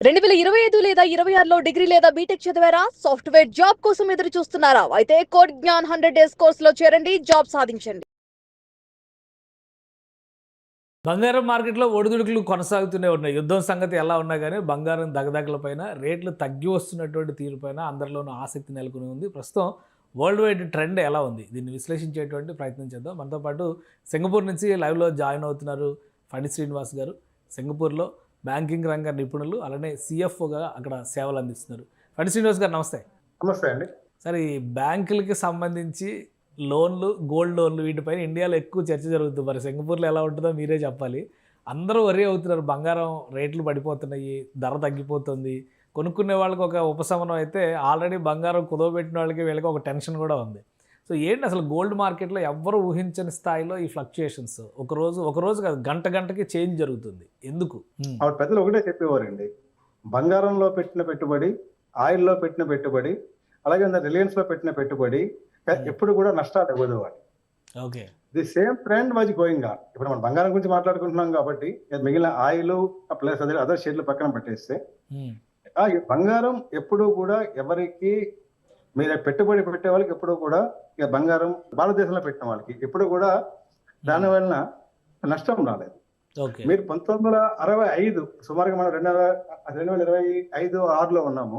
2025 లేదా 26లో డిగ్రీ లేదా బీటెక్ చదివారా? సాఫ్ట్‌వేర్ జాబ్ కోసం ఎదురు చూస్తున్నారా? అయితే కోడ్ జ్ఞాన్ 100 డేస్ కోర్సులో చేరండి, జాబ్ సాధించండి. బంగారం మార్కెట్‌లో ఒడిదుడుకులు కొనసాగుతూనే ఉన్నాయి. యుద్ధం సంగతి ఎలా ఉన్నా గానీ, బంగారం దగదగలపైన రేట్లు తగ్గి వస్తున్నటువంటి తీరుపైన అందరిలోనూ ఆసక్తి నెలకొని ఉంది. ప్రస్తుతం వరల్డ్ వైడ్ ట్రెండ్ ఎలా ఉంది? దీన్ని విశ్లేషించేటువంటి ప్రయత్నం చేద్దాం. మనతో పాటు సింగపూర్ నుంచి లైవ్‌లో జాయిన్ అవుతున్నారు ఫణి శ్రీనివాస్ గారు. సింగపూర్‌లో బ్యాంకింగ్ రంగ నిపుణులు, అలానే సీఎఫ్ఓగా అక్కడ సేవలు అందిస్తున్నారు. ఫణి శ్రీనివాస్ గారు నమస్తే. నమస్తే అండి. సరే, ఈ బ్యాంకులకి సంబంధించి లోన్లు, గోల్డ్ లోన్లు వీటిపైన ఇండియాలో ఎక్కువ చర్చ జరుగుతుంది. మరి సింగపూర్‌లో ఎలా ఉంటుందో మీరే చెప్పాలి. అందరూ వర్రీ అవుతున్నారు. బంగారం రేట్లు పడిపోతున్నాయి, ధర తగ్గిపోతుంది. కొనుక్కునే వాళ్ళకి ఒక ఉపశమనం అయితే, ఆల్రెడీ బంగారం కుదవబెట్టిన వాళ్ళకి వీళ్ళకి ఒక టెన్షన్ కూడా ఉంది. సో ఏంటి అసలు గోల్డ్ మార్కెట్‌లో ఎవ్వరు ఊహించని స్థాయిలో ఈ ఫ్లక్చుయేషన్స్ ఒకరోజు కాదు, గంటకి చేంజ్ జరుగుతుంది. ఎందుకు? ఆవిడ పెద్దలు ఒకటే చెప్పేవారండి. బంగారంలో పెట్టిన పెట్టుబడి, ఆయిల్‌లో పెట్టిన పెట్టుబడి, అలాగే రిలయన్స్‌లో పెట్టిన పెట్టుబడి ఎప్పుడు కూడా నష్టాలు ఇవ్వదు అని. Okay. The same trend was going on. ఇప్పుడు మనం బంగారం గురించి మాట్లాడుకుంటున్నాం కాబట్టి, మిగిలిన ఆయిల్ ప్లస్ అదే అదర్ షేర్లు పక్కన పెట్టేస్తే, ఈ బంగారం ఎప్పుడూ కూడా ఎవరికి మీరు పెట్టుబడి పెట్టే వాళ్ళకి ఎప్పుడూ కూడా బంగారం భారతదేశంలో పెట్టిన వాళ్ళకి ఎప్పుడు కూడా దాని వలన నష్టం రాలేదు. ఓకే. మీరు 1965 సుమారుగా మనం 2025-6లో ఉన్నాము.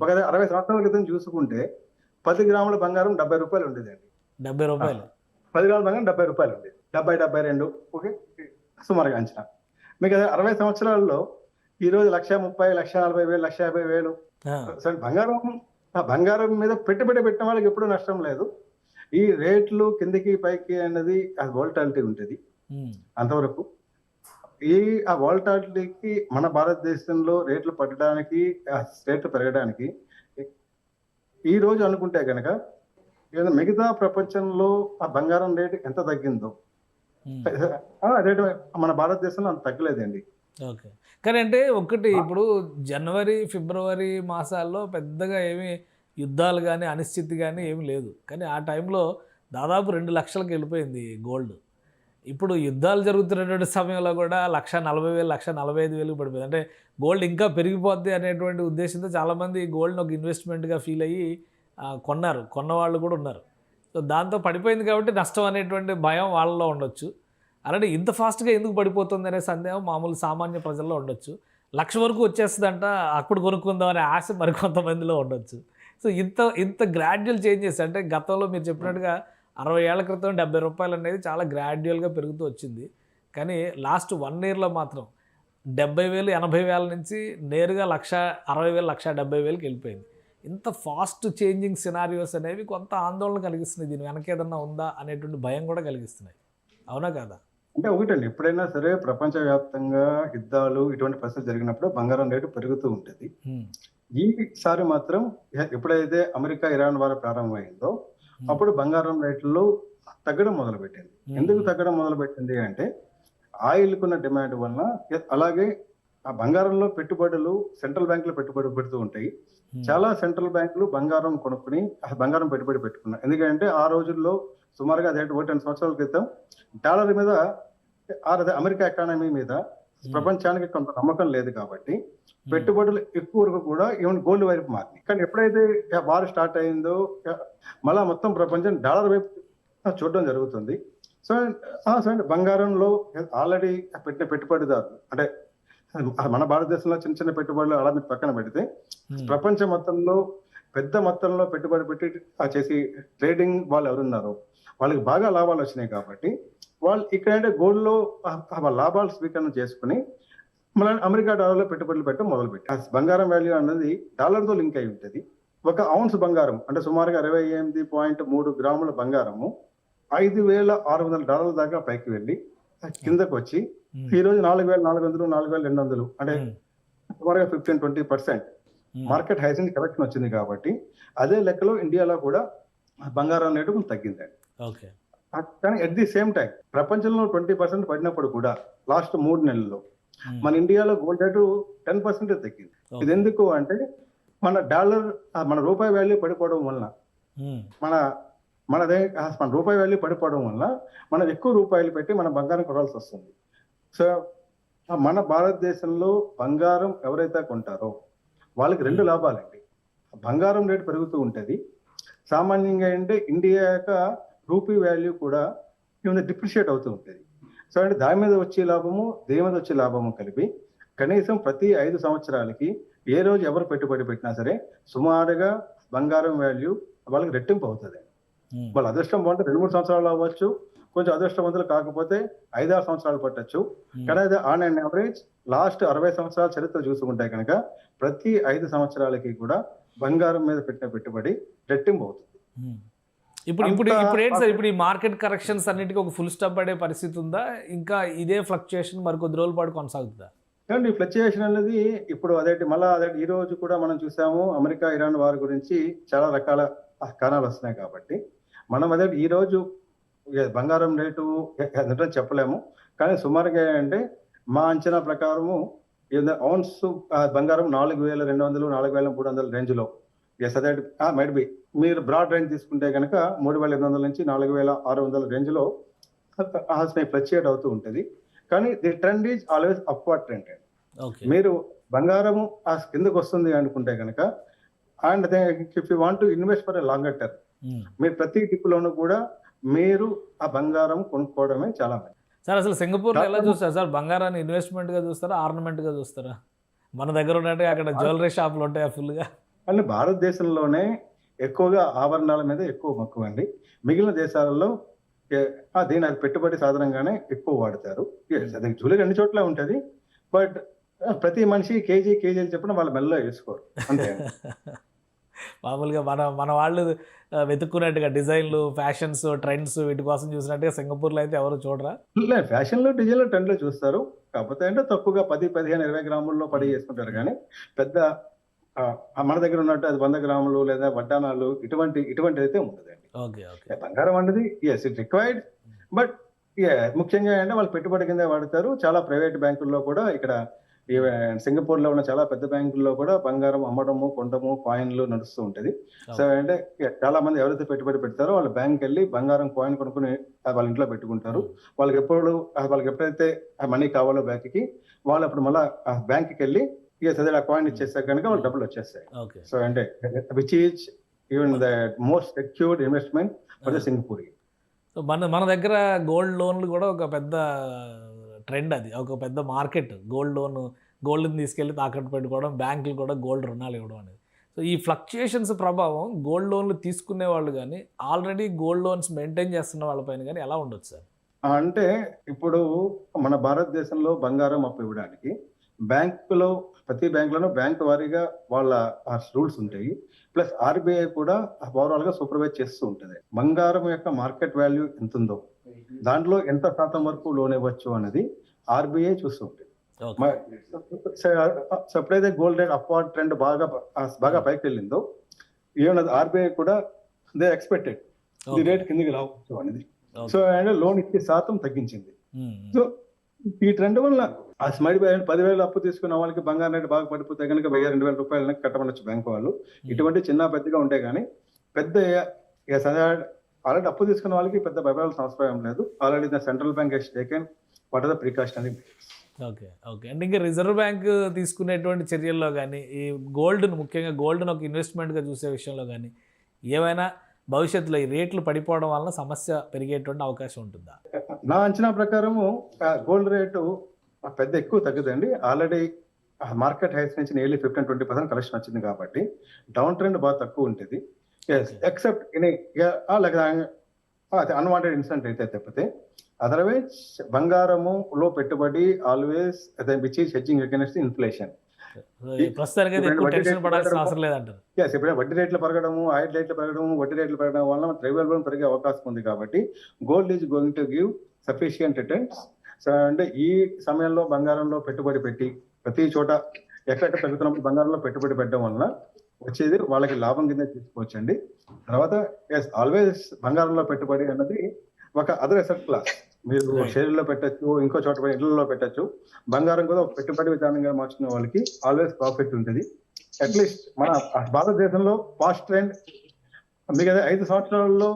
ఒక 60 సంవత్సరాల క్రితం చూసుకుంటే 10 గ్రాముల బంగారం ₹70 ఉండేదండి. ₹70. 10 గ్రాముల బంగారం ₹70 ఉండేది. 70-72 ఓకే, సుమారుగా అంచనా. మీకు అదే 60 సంవత్సరాల్లో ఈ రోజు 1,30,000, 1,40,000, 1,50,000. సరే, బంగారం మీద పెట్టుబడి పెట్టిన వాళ్ళకి ఎప్పుడూ నష్టం లేదు. ఈ రేట్లు కిందికి పైకి అనేది అది వోల్టాలిటీ ఉంటుంది అంతవరకు. ఆ వోల్టాలిటీకి మన భారతదేశంలో రేట్లు పట్టడానికి, రేట్లు పెరగడానికి ఈ రోజు అనుకుంటే కనుక మిగతా ప్రపంచంలో ఆ బంగారం రేటు ఎంత తగ్గిందో రేటు మన భారతదేశంలో అంత తగ్గలేదండి. ఓకే. కానీ అంటే ఒకటి, ఇప్పుడు జనవరి, ఫిబ్రవరి మాసాల్లో పెద్దగా ఏమీ యుద్ధాలు కానీ, అనిశ్చితి కానీ ఏమీ లేదు. కానీ ఆ టైంలో దాదాపు 2 లక్షలకు వెళ్ళిపోయింది గోల్డ్. ఇప్పుడు యుద్ధాలు జరుగుతున్నటువంటి సమయంలో కూడా 1,40,000, 1,45,000 పడిపోయింది. అంటే గోల్డ్ ఇంకా పెరిగిపోద్ది అనేటువంటి ఉద్దేశంతో చాలామంది గోల్డ్ని ఒక ఇన్వెస్ట్మెంట్గా ఫీల్ అయ్యి కొన్నవాళ్ళు కూడా ఉన్నారు. సో దాంతో పడిపోయింది కాబట్టి నష్టం అనేటువంటి భయం వాళ్ళలో ఉండొచ్చు. అలాగే ఇంత ఫాస్ట్గా ఎందుకు పడిపోతుంది అనే సందేహం మామూలు సామాన్య ప్రజల్లో ఉండొచ్చు. 1,00,000 వరకు వచ్చేస్తుందంట, అప్పుడు కొనుక్కుందాం అనే ఆశ మరికొంతమందిలో ఉండొచ్చు. సో ఇంత గ్రాడ్యువల్ చేంజెస్, అంటే గతంలో మీరు చెప్పినట్టుగా 60 ఏళ్ల క్రితం ₹70 అనేది చాలా గ్రాడ్యువల్గా పెరుగుతూ వచ్చింది. కానీ లాస్ట్ 1 ఇయర్లో మాత్రం 70,000, 80,000 నుంచి నేరుగా 1,60,000, 1,70,000కి వెళ్ళిపోయింది. ఇంత ఫాస్ట్ చేంజింగ్ సినారియోస్ అనేవి కొంత ఆందోళన కలిగిస్తున్నాయి. దీని వెనక ఏదన్నా ఉందా అనేటువంటి భయం కూడా కలిగిస్తున్నాయి. అవునా కాదా? అంటే ఒకటండి, ఎప్పుడైనా సరే ప్రపంచవ్యాప్తంగా యుద్ధాలు ఇటువంటి పరిస్థితులు జరిగినప్పుడు బంగారం రేటు పెరుగుతూ ఉంటుంది. ఈసారి మాత్రం ఎప్పుడైతే అమెరికా ఇరాన్ వారు ప్రారంభమైందో అప్పుడు బంగారం రేట్లు తగ్గడం మొదలుపెట్టింది. ఎందుకు తగ్గడం మొదలుపెట్టింది అంటే, ఆయిల్కున్న డిమాండ్ వలన, అలాగే ఆ బంగారంలో పెట్టుబడులు సెంట్రల్ బ్యాంకులు పెట్టుబడి పెడుతూ ఉంటాయి. చాలా సెంట్రల్ బ్యాంకులు బంగారం కొనుక్కుని బంగారం పెట్టుబడి పెట్టుకున్నాయి. ఎందుకంటే ఆ రోజుల్లో సుమారుగా 10 సంవత్సరాల క్రితం డాలర్ మీద, అమెరికా ఎకానమీ మీద ప్రపంచానికి కొంత నమ్మకం లేదు కాబట్టి పెట్టుబడులు ఎక్కువ వరకు కూడా ఈవెన్ గోల్డ్ వైపు మారింది. కానీ ఎప్పుడైతే వార్ స్టార్ట్ అయిందో మళ్ళా మొత్తం ప్రపంచం డాలర్ వైపు చూడడం జరుగుతుంది. సో బంగారంలో ఆల్రెడీ పెట్టిన పెట్టుబడిదారులు, అంటే మన భారతదేశంలో చిన్న చిన్న పెట్టుబడులు అలా మీరు పక్కన పెడితే, ప్రపంచం మొత్తంలో పెద్ద మొత్తంలో పెట్టుబడి పెట్టి చేసి ట్రేడింగ్ వాళ్ళు ఎవరున్నారో వాళ్ళకి బాగా లాభాలు వచ్చినాయి కాబట్టి వాళ్ళు ఇక్కడంటే గోల్డ్లో లాభాలు స్వీకరణ చేసుకుని మళ్ళీ అమెరికా డాలర్లో పెట్టుబడులు పెట్టడం మొదలుపెట్టారు. బంగారం వాల్యూ అన్నది డాలర్తో లింక్ అయి ఉంటుంది. ఒక ఔన్స్ బంగారం అంటే సుమారుగా 28.3 గ్రాముల బంగారము $5,600 దాకా పైకి వెళ్ళి కిందకు వచ్చి ఈ రోజు 4,400, 4,200, అంటే సుమారుగా 15-20% మార్కెట్ హైస్ నుంచి కరెక్షన్ వచ్చింది. కాబట్టి అదే లెక్కలో ఇండియాలో కూడా బంగారం రేటు కొంచెం తగ్గిందండి. కానీ అట్ ది సేమ్ టైం ప్రపంచంలో 20% పడినప్పుడు కూడా లాస్ట్ 3 నెలల్లో మన ఇండియాలో గోల్డ్ రేటు 10% తగ్గింది. ఇది ఎందుకు అంటే, మన రూపాయి వాల్యూ పడిపోవడం వలన, మన రూపాయి వాల్యూ పడిపోవడం వల్ల మనం ఎక్కువ రూపాయలు పెట్టి మన బంగారం కొనాల్సి వస్తుంది. సో మన భారతదేశంలో బంగారం ఎవరైతే కొంటారో వాళ్ళకి రెండు లాభాలండి. బంగారం రేటు పెరుగుతూ ఉంటది. సామాన్యంగా అంటే ఇండియా యొక్క రూపీ వాల్యూ కూడా డిప్రిషియేట్ అవుతూ ఉంటుంది. సో అంటే దాని మీద వచ్చే లాభము, దేని మీద వచ్చే లాభము కలిపి కనీసం ప్రతి 5 సంవత్సరాలకి ఏ రోజు ఎవరు పెట్టుబడి పెట్టినా సరే సుమారుగా బంగారం వాల్యూ వాళ్ళకి రెట్టింపు అవుతుంది. వాళ్ళ అదృష్టం బాగుంటే 2-3 సంవత్సరాలు అవ్వచ్చు, కొంచెం అదృష్టవంతులు కాకపోతే 5-6 సంవత్సరాలు పట్టొచ్చు. కానీ అది ఆన్ అండ్ యావరేజ్ లాస్ట్ 60 సంవత్సరాల చరిత్ర చూసుకుంటే కనుక ప్రతి 5 సంవత్సరాలకి కూడా బంగారం మీద పెట్టిన పెట్టుబడి రెట్టింపు అవుతుంది. ఇప్పుడు ఇప్పుడు ఇప్పుడు ఏంటి సార్, ఇప్పుడు ఈ మార్కెట్ కరెక్షన్స్ అన్నిటికీ ఒక ఫుల్ స్టాప్ పడే పరిస్థితి ఉందా? ఇంకా ఇదే ఫ్లక్చుయేషన్ మరి కొద్ది రోజుల పాటు కొనసాగుతుందా? ఈ ఫ్లక్చుయేషన్ అనేది ఇప్పుడు మళ్ళీ ఈ రోజు కూడా మనం చూసాము, అమెరికా ఇరాన్ వార్ గురించి చాలా రకాల కారణాలు వస్తున్నాయి కాబట్టి మనం ఈ రోజు బంగారం రేటు ఎంత చెప్పలేము. కానీ సుమారుగా అంటే మా అంచనా ప్రకారము ఔన్స్ బంగారం 4,200 4,300 రేంజ్ లో మైట్ బి మీరు బ్రాడ్ రేంజ్ తీసుకుంటే కనుక 3,800 నుంచి 4,600 రేంజ్ లో ఫ్లక్చుయేట్ అవుతూ ఉంటుంది. కానీ the trend is always upward trend. మీరు బంగారము కిందకు వస్తుంది అనుకుంటే కనుక and if you want to invest for a longer term, మీరు ప్రతి టిప్పులోనూ కూడా మీరు ఆ బంగారం కొనుక్కోవడమే చాలా మంచిది. సార్ అసలు సింగపూర్లో ఎలా చూస్తారు సార్? బంగారాన్ని ఇన్వెస్ట్మెంట్ గా చూస్తారా, ఆర్నమెంట్ గా చూస్తారా? మన దగ్గర ఉన్నట్టు అక్కడ జ్యువెలరీ షాపులు ఉంటాయా ఫుల్ గా? అంటే భారతదేశంలోనే ఎక్కువగా ఆభరణాల మీద ఎక్కువ మక్కువ అండి. మిగిలిన దేశాలలో దీని అది పెట్టుబడి సాధనంగానే ఎక్కువ వాడతారు. అది జ్యువెలరీ అన్ని చోట్ల ఉంటది, బట్ ప్రతి మనిషి కేజీలు చెప్పిన వాళ్ళ మెల్లో వేసుకోరు అంతే. మామూలుగా మన వాళ్ళు వెతుక్కున్నట్టుగా డిజైన్లు, ఫ్యాషన్స్, ట్రెండ్స్ వీటి కోసం చూసినట్టుగా సింగపూర్లో అయితే ఎవరు చూడరా? ఫ్యాషన్లు, డిజైన్లు, ట్రెండ్లు చూస్తారు. కాకపోతే అంటే తక్కువగా 10, 15, 20 గ్రాముల్లో పడి చేసుకుంటారు. కానీ పెద్ద మన దగ్గర ఉన్నట్టు అది 100 గ్రాములు లేదా వడ్డానాలు ఇటువంటి అయితే ఉండదండి. బంగారం అనేది ఇట్ రిక్వైర్డ్, బట్ ముఖ్యంగా అంటే వాళ్ళు పెట్టుబడి కింద వాడతారు. చాలా ప్రైవేట్ బ్యాంకుల్లో కూడా ఇక్కడ సింగపూర్ లో ఉన్న చాలా పెద్ద బ్యాంకుల్లో కూడా బంగారం అమ్మడము, కొనడము, కాయిన్లు నడుస్తూ ఉంటది. సో అంటే చాలా మంది ఎవరైతే పెట్టుబడి పెడతారో వాళ్ళు బ్యాంక్ వెళ్ళి బంగారం కాయిన్ కొనుక్కుని వాళ్ళ ఇంట్లో పెట్టుకుంటారు. వాళ్ళకి ఎప్పుడైతే మనీ కావాలో బ్యాంక్కి, వాళ్ళు అప్పుడు మళ్ళీ బ్యాంక్కి వెళ్ళి ఆ కాయిన్ ఇచ్చేస్తే కనుక వాళ్ళు డబ్బులు వచ్చేస్తాయి. సో అంటే which is even the most secured investment for the Singapore. So మన దగ్గర గోల్డ్ లోన్లు కూడా ఒక పెద్ద ట్రెండ్, అది ఒక పెద్ద మార్కెట్. గోల్డ్ని తీసుకెళ్ళి తాకట్టు పెట్టుకోవడం, బ్యాంకులు కూడా గోల్డ్ రుణాలు ఇవ్వడం అనేది. సో ఈ ఫ్లక్చుయేషన్స్ ప్రభావం గోల్డ్ లోన్లు తీసుకునే వాళ్ళు కానీ ఆల్రెడీ గోల్డ్ లోన్స్ మెయింటైన్ చేస్తున్న వాళ్ళపైన కానీ ఎలా ఉండొచ్చు సార్? అంటే ఇప్పుడు మన భారతదేశంలో బంగారం అప్పు ఇవ్వడానికి బ్యాంకులో ప్రతి బ్యాంకులోనూ బ్యాంక్ వారీగా వాళ్ళ రూల్స్ ఉంటాయి. ప్లస్ ఆర్బీఐ కూడా ఓవరాల్ గా సూపర్వైజ్ చేస్తూ ఉంటుంది. బంగారం యొక్క మార్కెట్ వాల్యూ ఎంత ఉందో దాంట్లో ఎంత శాతం వరకు లోన్ ఇవ్వచ్చు అనేది ఆర్బీఐ చూస్తూ ఉంటుంది. ఎప్పుడైతే గోల్డ్ రేట్ అప్వార్డ్ ట్రెండ్ బాగా పైకి వెళ్ళిందో ఈవెన్ ఆర్బీఐ కూడా దే ఎక్స్పెక్టెడ్ ది రేట్ కిందికి రావచ్చు అనేది. సో అండ్ లోన్ ఇచ్చే శాతం తగ్గించింది. సో ఈ ట్రెండ్ వల్ల స్మైడ్ 10,000 అప్పు తీసుకున్న వాళ్ళకి బంగారం రేటు బాగా పడిపోతే కనుక 1,000-2,000 రూపాయలు కట్టమనొచ్చు బ్యాంకు వాళ్ళు. ఇటువంటి చిన్న పెద్దగా ఉంటాయి. కానీ పెద్ద ఆల్రెడీ అప్పు తీసుకున్న వాళ్ళకి పెద్ద భయపడాల్సిన అవసరం లేదు. Already the central bank has taken what are the precautionary measures. Okay. అంటే ఇంకా రిజర్వ్ బ్యాంక్ తీసుకునేటువంటి చర్యల్లో కానీ ఈ గోల్డ్ను, ముఖ్యంగా గోల్డ్ను ఒక ఇన్వెస్ట్మెంట్గా చూసే విషయంలో కానీ ఏమైనా భవిష్యత్తులో ఈ రేట్లు పడిపోవడం వలన సమస్య పెరిగేటువంటి అవకాశం ఉంటుందా? నా అంచనా ప్రకారము గోల్డ్ రేటు పెద్ద ఎక్కువ తగ్గదండి. ఆల్రెడీ మార్కెట్ హైస్ నుంచి నియర్లీ 15-20% కలెక్షన్ వచ్చింది కాబట్టి డౌన్ ట్రెండ్ బాగా తక్కువ ఉంటుంది. ఎక్సెప్ట్ అన్వాంటెడ్ ఇన్సిడెంట్ అయితే తప్పితే అదర్వైజ్ బంగారములో పెట్టుబడి always which is hedging against inflation. ఎప్పుడైనా వడ్డీ రేట్లు పెరగడము, ఆయిల్ రేట్లు పెరగడము, వడ్డీ రేట్లు పెరగడం వల్ల ద్రవ్యోల్బణం పెరిగే అవకాశం ఉంది. కాబట్టి gold is going to give sufficient returns. So అంటే ఈ సమయంలో బంగారంలో పెట్టుబడి పెట్టి ప్రతి చోట ఎక్కడెక్కడ పెరుగుతున్నప్పుడు బంగారంలో పెట్టుబడి పెట్టడం వలన వచ్చేది వాళ్ళకి లాభం కింద తీసుకోవచ్చండి. తర్వాత ఆల్వేస్ బంగారంలో పెట్టుబడి అన్నది ఒక అదర్ అసెట్ క్లాస్. మీరు షేర్లో పెట్టచ్చు, ఇంకో చోట ఇళ్లలో పెట్టచ్చు. బంగారం కూడా ఒక పెట్టుబడి విధానంగా మార్చుకునే వాళ్ళకి ఆల్వేస్ ప్రాఫిట్ ఉంటుంది. అట్లీస్ట్ మన భారతదేశంలో ఫాస్ట్ ట్రెండ్ మీకు 5 సంవత్సరాల్లో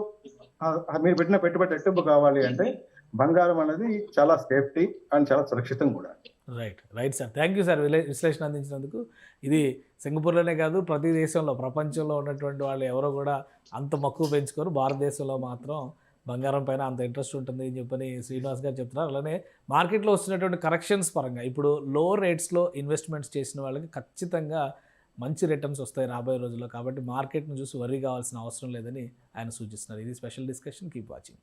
మీరు పెట్టిన పెట్టుబడి రెట్టింపు కావాలి అంటే బంగారం అనేది చాలా సేఫ్టీ అండ్ చాలా సురక్షితం కూడా. Right sir. Thank you sir విశ్లేషణ అందించినందుకు. ఇది సింగపూర్లోనే కాదు, ప్రతి దేశంలో, ప్రపంచంలో ఉన్నటువంటి వాళ్ళు ఎవరో కూడా అంత మక్కువ పెంచుకోరు. భారతదేశంలో మాత్రం బంగారం పైన అంత ఇంట్రెస్ట్ ఉంటుంది అని చెప్పని శ్రీనివాస్ గారు చెప్తున్నారు. అలానే మార్కెట్లో వస్తున్నటువంటి కరెక్షన్స్ పరంగా ఇప్పుడు లో రేట్స్లో ఇన్వెస్ట్మెంట్స్ చేసిన వాళ్ళకి ఖచ్చితంగా మంచి రిటర్న్స్ వస్తాయి రాబోయే రోజుల్లో. కాబట్టి మార్కెట్ను చూసి వర్రీ కావాల్సిన అవసరం లేదని ఆయన సూచిస్తున్నారు. ఇది స్పెషల్ డిస్కషన్. Keep watching.